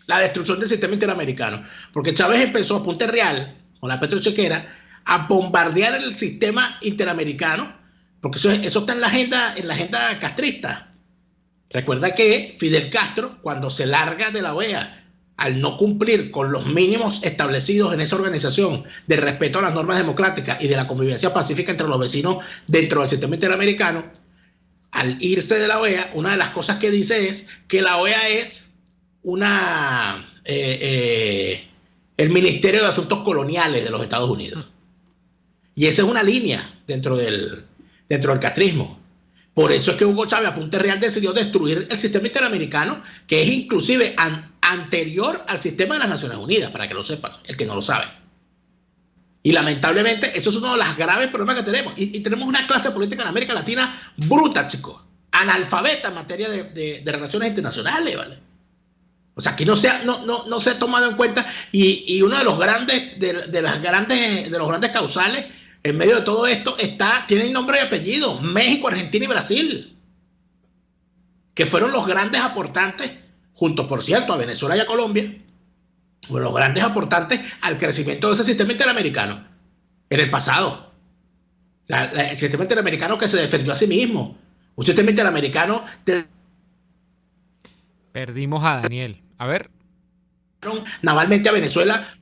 La destrucción del sistema interamericano. Porque Chávez empezó a punta real, con la petrochequera, a bombardear el sistema interamericano, porque eso está en la agenda castrista. Recuerda que Fidel Castro, cuando se larga de la OEA, al no cumplir con los mínimos establecidos en esa organización de respeto a las normas democráticas y de la convivencia pacífica entre los vecinos dentro del sistema interamericano, al irse de la OEA, una de las cosas que dice es que la OEA es el Ministerio de Asuntos Coloniales de los Estados Unidos. Y esa es una línea dentro del castrismo. Por eso es que Hugo Chávez a punta real decidió destruir el sistema interamericano, que es inclusive anterior al sistema de las Naciones Unidas, para que lo sepan, el que no lo sabe. Y lamentablemente eso es uno de los graves problemas que tenemos. Y tenemos una clase política en América Latina bruta, chicos, analfabeta en materia de relaciones internacionales, ¿vale? O sea, aquí no se ha tomado en cuenta, y uno de los grandes causales en medio de todo esto tienen nombre y apellido: México, Argentina y Brasil, que fueron los grandes aportantes, junto por cierto a Venezuela y a Colombia, fueron los grandes aportantes al crecimiento de ese sistema interamericano en el pasado. El sistema interamericano que se defendió a sí mismo, un sistema interamericano Perdimos a Daniel. A ver. Navalmente a Venezuela.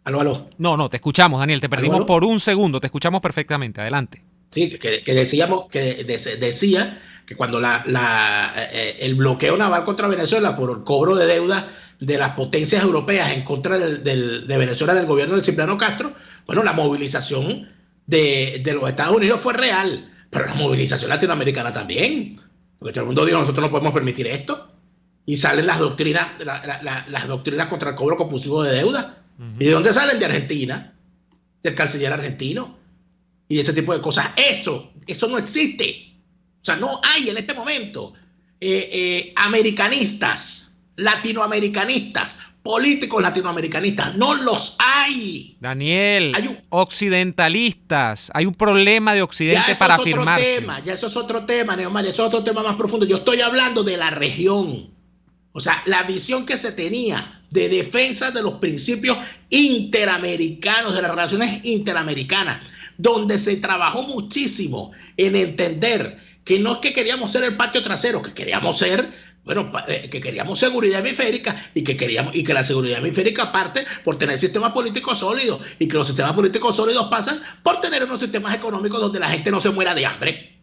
Aló. No, te escuchamos, Daniel. Te perdimos ¿Aló? Por un segundo. Te escuchamos perfectamente. Adelante. Sí, que decía que cuando el bloqueo naval contra Venezuela por el cobro de deuda de las potencias europeas en contra de Venezuela del gobierno de Cipriano Castro, bueno, la movilización de los Estados Unidos fue real, pero la movilización latinoamericana también, porque todo el mundo dijo: nosotros no podemos permitir esto, y salen las doctrinas contra el cobro compulsivo de deuda. ¿Y de dónde salen? De Argentina, del canciller argentino y ese tipo de cosas. Eso no existe. O sea, no hay en este momento americanistas, latinoamericanistas, políticos latinoamericanistas. No los hay. Daniel, occidentalistas. Hay un problema de Occidente para afirmarse. Ya eso es otro tema, Neomar. Eso es otro tema más profundo. Yo estoy hablando de la región. O sea, la visión que se tenía de defensa de los principios interamericanos, de las relaciones interamericanas, donde se trabajó muchísimo en entender que no es que queríamos ser el patio trasero, que queríamos ser, que queríamos seguridad hemisférica, y que la seguridad hemisférica parte por tener sistemas políticos sólidos, y que los sistemas políticos sólidos pasan por tener unos sistemas económicos donde la gente no se muera de hambre.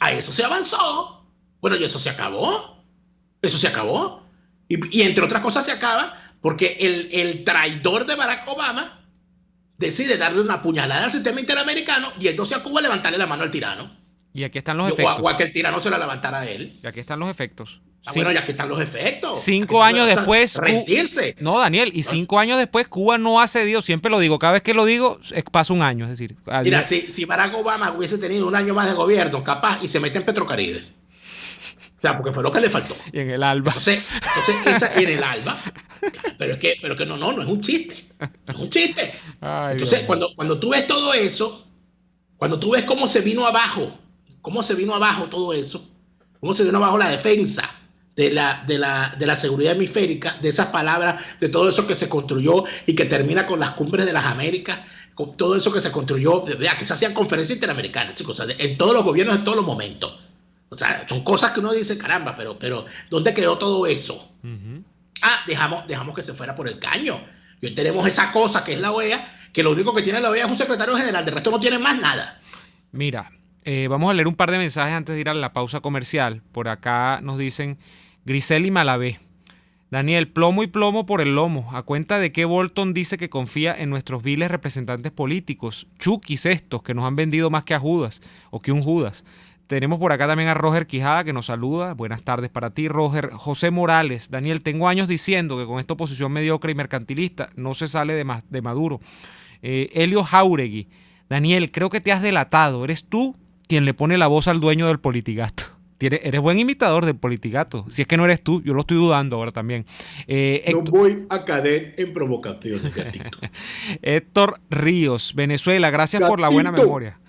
A eso se avanzó. Bueno, y eso se acabó. Eso se acabó. Y entre otras cosas se acaba porque el traidor de Barack Obama decide darle una puñalada al sistema interamericano, yéndose a Cuba a levantarle la mano al tirano. Y aquí están los efectos. O a que el tirano se la levantara a él. Y aquí están los efectos. Bueno, y aquí están los efectos. 5 años después. Rendirse. No, Daniel, y 5 años después Cuba no ha cedido. Siempre lo digo, cada vez que lo digo pasa un año. Es decir, mira, si Barack Obama hubiese tenido un año más de gobierno, capaz, y se mete en Petrocaribe. O sea, porque fue lo que le faltó. Y en el ALBA. Entonces en el ALBA. Pero es que no es un chiste. No es un chiste. Ay, entonces, cuando tú ves todo eso, cuando tú ves cómo se vino abajo todo eso, cómo se vino abajo la defensa de la seguridad hemisférica, de esas palabras, de todo eso que se construyó y que termina con las cumbres de las Américas, con todo eso que se construyó, que se hacían conferencias interamericanas, chicos, o sea, en todos los gobiernos, en todos los momentos. O sea, son cosas que uno dice: caramba, pero ¿dónde quedó todo eso? Dejamos que se fuera por el caño. Y hoy tenemos esa cosa que es la OEA, que lo único que tiene la OEA es un secretario general, de resto no tiene más nada. Mira, vamos a leer un par de mensajes antes de ir a la pausa comercial. Por acá nos dicen Griseli Malavé: Daniel, plomo y plomo por el lomo. ¿A cuenta de qué Bolton dice que confía en nuestros viles representantes políticos? Chukis estos, que nos han vendido más que a Judas, o que un Judas. Tenemos por acá también a Roger Quijada que nos saluda. Buenas tardes para ti, Roger. José Morales, Daniel, tengo años diciendo que con esta oposición mediocre y mercantilista no se sale de Maduro. Helio Jauregui, Daniel, creo que te has delatado. Eres tú quien le pone la voz al dueño del Politigato. Eres buen imitador del Politigato. Si es que no eres tú, yo lo estoy dudando ahora también. No voy a caer en provocaciones, gatito. Héctor Ríos, Venezuela, gracias por la buena memoria.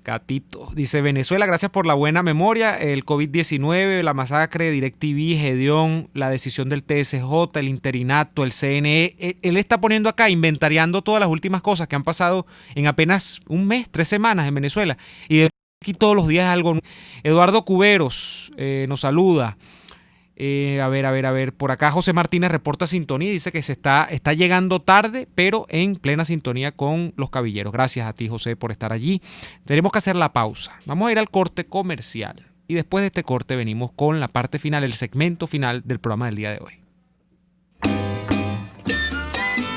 Gatito, dice Venezuela, gracias por la buena memoria. El COVID-19, la masacre de DirecTV, Gedeón, la decisión del TSJ, el interinato, el CNE. Él está poniendo acá, inventariando todas las últimas cosas que han pasado en apenas un mes, 3 semanas en Venezuela. Y de aquí todos los días algo. Eduardo Cuberos nos saluda. A ver, por acá José Martínez reporta sintonía y dice que está llegando tarde, pero en plena sintonía con los cabilleros. Gracias a ti, José, por estar allí. Tenemos que hacer la pausa. Vamos a ir al corte comercial y después de este corte venimos con la parte final, el segmento final del programa del día de hoy.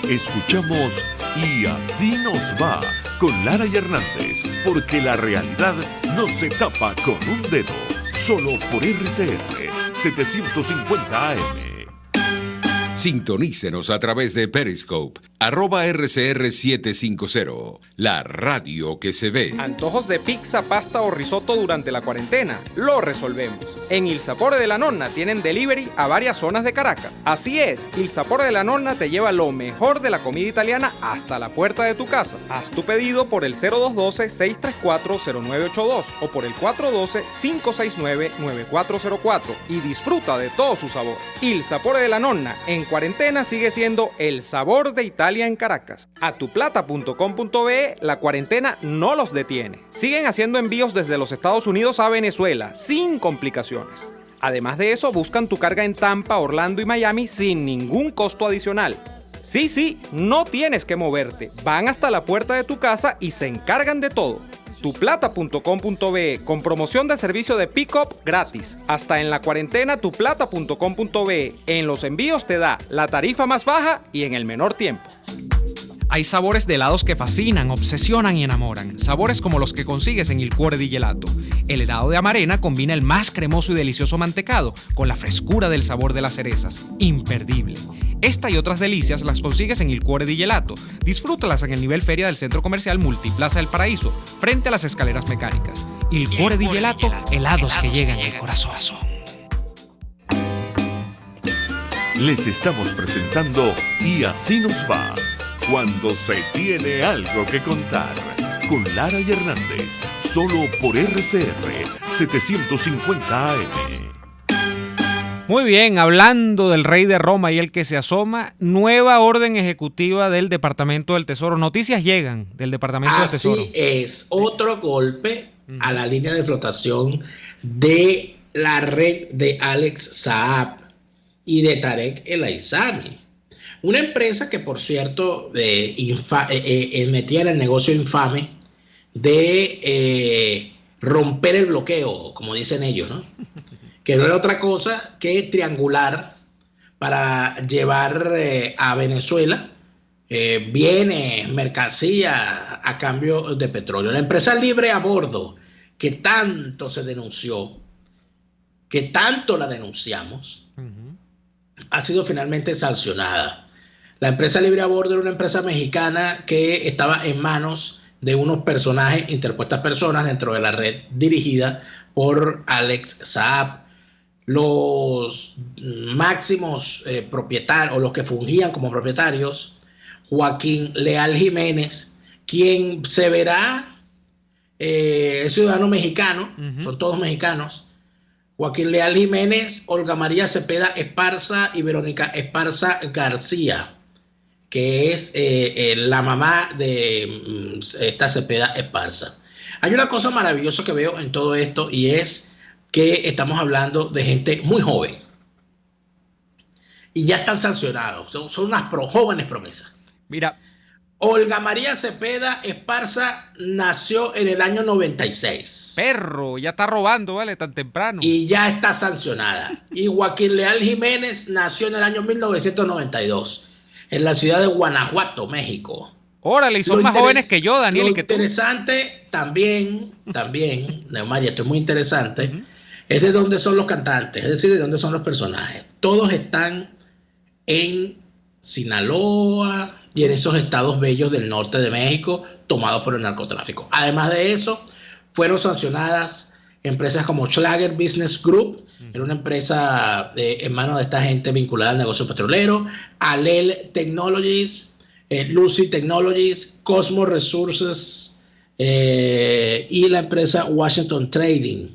Escuchamos Y Así Nos Va con Lara y Hernández, porque la realidad no se tapa con un dedo, solo por RCR 750 AM. Sintonícenos a través de Periscope, @RCR750, la radio que se ve. ¿Antojos de pizza, pasta o risotto durante la cuarentena? Lo resolvemos. En Il Sapore de la Nonna tienen delivery a varias zonas de Caracas. Así es, Il Sapore de la Nonna te lleva lo mejor de la comida italiana hasta la puerta de tu casa. Haz tu pedido por el 0212-634-0982 o por el 412-569-9404 y disfruta de todo su sabor. Il Sapore de la Nonna en cuarentena sigue siendo el sabor de Italia en Caracas. Atuplata.com.be, la cuarentena no los detiene. Siguen haciendo envíos desde los Estados Unidos a Venezuela sin complicaciones. Además de eso, buscan tu carga en Tampa, Orlando y Miami sin ningún costo adicional. Sí, no tienes que moverte. Van hasta la puerta de tu casa y se encargan de todo. Tuplata.com.be con promoción de servicio de pick-up gratis. Hasta en la cuarentena tuplata.com.be. En los envíos te da la tarifa más baja y en el menor tiempo. Hay sabores de helados que fascinan, obsesionan y enamoran. Sabores como los que consigues en Il Cuore di Gelato. El helado de Amarena combina el más cremoso y delicioso mantecado con la frescura del sabor de las cerezas. Imperdible. Esta y otras delicias las consigues en Il Cuore di Gelato. Disfrútalas en el nivel feria del Centro Comercial Multiplaza del Paraíso, frente a las escaleras mecánicas. Il Cuore di Gelato, helados que llegan al corazón. Les estamos presentando Y Así Nos Va, cuando se tiene algo que contar, con Lara y Hernández, solo por RCR 750 AM. Muy bien, hablando del rey de Roma y el que se asoma, nueva orden ejecutiva del Departamento del Tesoro. Noticias llegan del Departamento del Tesoro. Así es, otro golpe a la línea de flotación de la red de Alex Saab y de Tarek El Aissami. Una empresa que, por cierto, metía en el negocio infame de romper el bloqueo, como dicen ellos, ¿no? Que no era otra cosa que triangular para llevar a Venezuela bienes, mercancía a cambio de petróleo. La empresa Libre a Bordo, que tanto se denunció, que tanto la denunciamos, ha sido finalmente sancionada. La empresa Libre a Bordo era una empresa mexicana que estaba en manos de unos personajes, interpuestas personas dentro de la red dirigida por Alex Saab. Los máximos propietarios, o los que fungían como propietarios, Joaquín Leal Jiménez, quien se verá ciudadano mexicano, son todos mexicanos, Joaquín Leal Jiménez, Olga María Cepeda Esparza y Verónica Esparza García, que es la mamá de esta Cepeda Esparza. Hay una cosa maravillosa que veo en todo esto, y es que estamos hablando de gente muy joven y ya están sancionados, son unas jóvenes promesas. Mira, Olga María Cepeda Esparza nació en el año 96. Perro, ya está robando, ¿vale? Tan temprano. Y ya está sancionada. Y Joaquín Leal Jiménez nació en el año 1992 en la ciudad de Guanajuato, México. Órale, y son más jóvenes que yo, Daniel. Lo y que interesante también, Neomar, y esto es muy interesante, es de dónde son los cantantes, es decir, de dónde son los personajes. Todos están en Sinaloa y en esos estados bellos del norte de México tomados por el narcotráfico. Además de eso, fueron sancionadas empresas como Schlager Business Group, era una empresa en manos de esta gente vinculada al negocio petrolero, Alel Technologies, Lucy Technologies, Cosmo Resources y la empresa Washington Trading.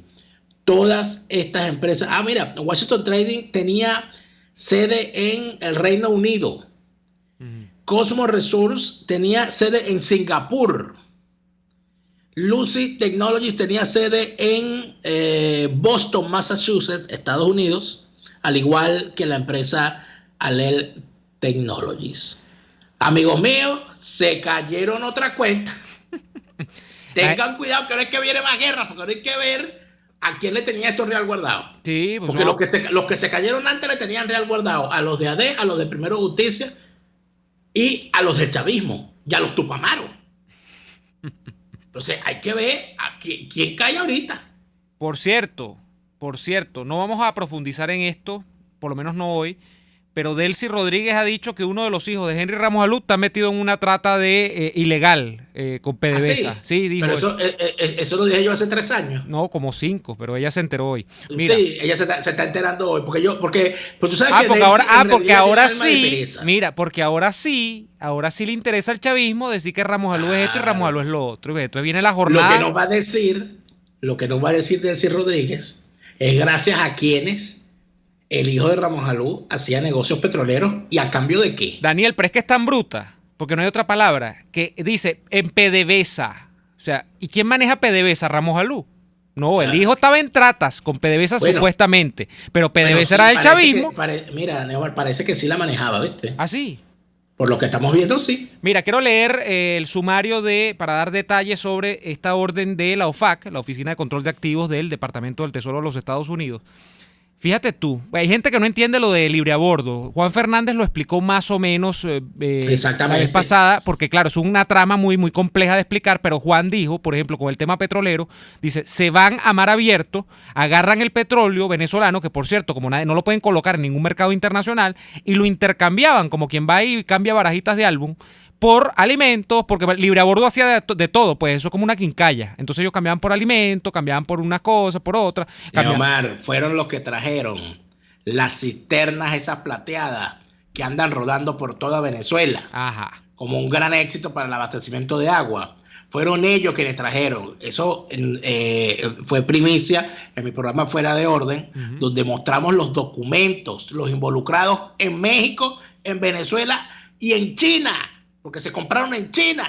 Todas estas empresas. Mira, Washington Trading tenía sede en el Reino Unido. Cosmo Resources tenía sede en Singapur. Lucy Technologies tenía sede en Boston, Massachusetts, Estados Unidos, al igual que la empresa Alel Technologies. Amigos míos, se cayeron otra cuenta. Tengan cuidado que ahora es que viene más guerra, porque ahora hay que ver a quién le tenía esto real guardado. Sí, pues porque los que se cayeron antes le tenían real guardado a los de AD, a los de Primero Justicia y a los del chavismo y a los tupamaros. Entonces hay que ver a quién cae ahorita. Por cierto, no vamos a profundizar en esto, por lo menos no hoy, pero Delcy Rodríguez ha dicho que uno de los hijos de Henry Ramos Alud está metido en una trata de ilegal con PDVSA. Sí, dijo. Pero eso lo dije yo hace 3 años. No, como 5, pero ella se enteró hoy. Mira. Sí, ella se está enterando hoy, porque pues tú sabes que porque ahora sí, mira, porque ahora sí le interesa al chavismo decir que Ramos Alud es esto y Ramos Alud es lo otro. Entonces viene la jornada. Lo que nos va a decir Delcy Rodríguez es gracias a quienes el hijo de Ramos Alud hacía negocios petroleros, ¿y a cambio de qué? Daniel, pero es que es tan bruta, porque no hay otra palabra, que dice en PDVSA. O sea, ¿y quién maneja PDVSA? Ramos Alud. No, el hijo estaba en tratas con PDVSA supuestamente, pero PDVSA era del chavismo. Mira, Neomar, parece que sí la manejaba, ¿viste? ¿Ah, sí? Por lo que estamos viendo, sí. Mira, quiero leer el sumario para dar detalles sobre esta orden de la OFAC, la Oficina de Control de Activos del Departamento del Tesoro de los Estados Unidos. Fíjate tú, hay gente que no entiende lo de libre a bordo. Juan Fernández lo explicó más o menos Exactamente. La vez pasada, porque claro, es una trama muy, muy compleja de explicar, pero Juan dijo, por ejemplo, con el tema petrolero, dice, se van a mar abierto, agarran el petróleo venezolano, que por cierto, como no lo pueden colocar en ningún mercado internacional, y lo intercambiaban, como quien va y cambia barajitas de álbum, por alimentos, porque libre a bordo hacía de todo, pues eso es como una quincalla. Entonces ellos cambiaban por alimentos, cambiaban por unas cosas, por otras. Omar, fueron los que trajeron las cisternas esas plateadas que andan rodando por toda Venezuela. Ajá. Como un gran éxito para el abastecimiento de agua. Fueron ellos quienes trajeron. Eso fue primicia en mi programa Fuera de Orden, donde mostramos los documentos, los involucrados en México, en Venezuela y en China. Porque se compraron en China,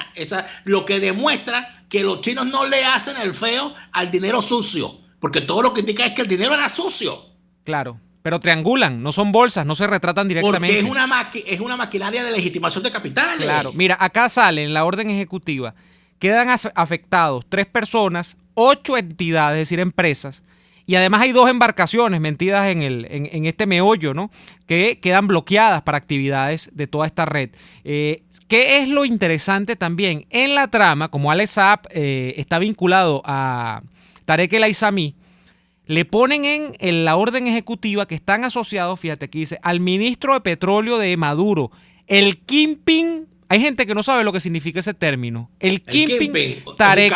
lo que demuestra que los chinos no le hacen el feo al dinero sucio, porque todo lo que indica es que el dinero era sucio. Claro, pero triangulan, no son bolsas, no se retratan directamente. Porque es una maquinaria de legitimación de capitales. Claro, mira, acá sale en la orden ejecutiva, quedan afectados 3 personas, 8 entidades, es decir, empresas, y además hay 2 embarcaciones metidas en este meollo, ¿no? Que quedan bloqueadas para actividades de toda esta red. ¿Qué es lo interesante también? En la trama, como Alex Saab está vinculado a Tarek El Aizami, le ponen en la orden ejecutiva que están asociados, fíjate aquí dice, al ministro de Petróleo de Maduro, el Kingpin. Hay gente que no sabe lo que significa ese término. El Kingpin Tarek.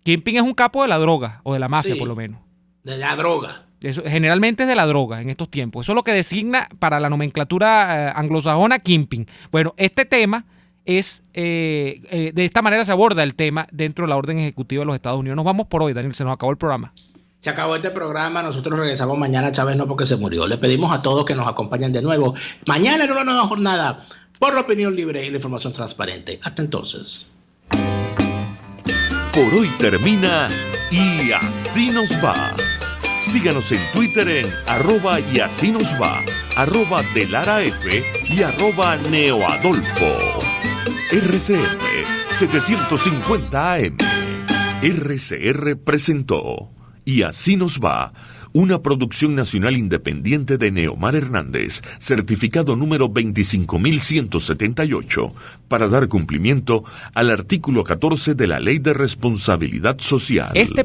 Kingpin es un capo de la droga, o de la mafia, sí, por lo menos. De la droga. Eso, generalmente es de la droga en estos tiempos. Eso es lo que designa para la nomenclatura anglosajona Kingpin. Bueno, este tema es, de esta manera se aborda el tema dentro de la orden ejecutiva de los Estados Unidos. Nos vamos por hoy, Daniel, se nos acabó el programa. Se acabó este programa, nosotros regresamos mañana, Chávez no porque se murió. Le pedimos a todos que nos acompañen de nuevo mañana en una nueva jornada por la opinión libre y la información transparente. Hasta entonces. Por hoy termina Y Así Nos Va. Síganos en Twitter en @y así nos va, @delaraf y @neoadolfo. RCR 750 AM. RCR presentó Y así nos va. Una producción nacional independiente de Neomar Hernández, certificado número 25178, para dar cumplimiento al artículo 14 de la Ley de Responsabilidad Social.